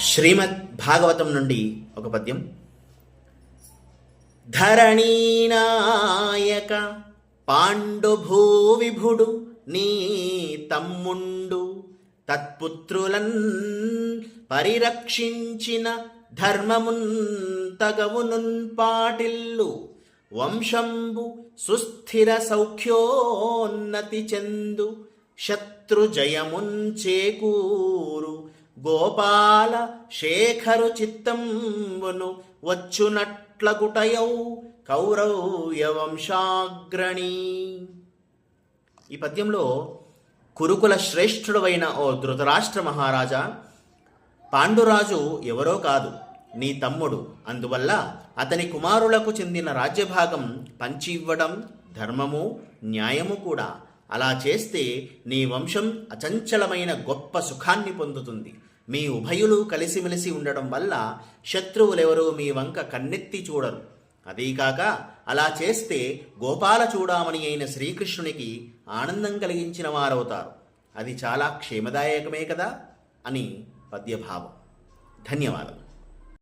శ్రీమద్ భాగవతం నుండి ఒక పద్యం. ధరణీనాయక పాండుభూవిభుడు నీ తమ్ముండు తత్పుత్రులన్ పరిరక్షించిన ధర్మమున్ తగవునున్ పాటిల్లు వంశంబు సుస్థిర సౌఖ్యోన్నతి చెందు శత్రుజయమున్ చేకూరు గోపాల శేఖరు చిత్తంబును వచ్చునట్లగుటయౌ కౌరవ్య వంశాగ్రణి. ఈ పద్యంలో కురుకుల శ్రేష్ఠుడవైన ఓ ధృతరాష్ట్ర మహారాజా, పాండురాజు ఎవరో కాదు, నీ తమ్ముడు. అందువల్ల అతని కుమారులకు చెందిన రాజ్యభాగం పంచి ఇవ్వడం ధర్మము, న్యాయము కూడా. అలా చేస్తే నీ వంశం అచంచలమైన గొప్ప సుఖాన్ని పొందుతుంది. మీ ఉభయులు కలిసిమెలిసి ఉండడం వల్ల శత్రువులెవరూ మీ వంక కన్నెత్తి చూడరు. అదీకాక అలా చేస్తే గోపాల చూడామణి అయిన శ్రీకృష్ణునికి ఆనందం కలిగించిన వారవుతారు. అది చాలా క్షేమదాయకమే కదా అని పద్యభావం. ధన్యవాదాలు.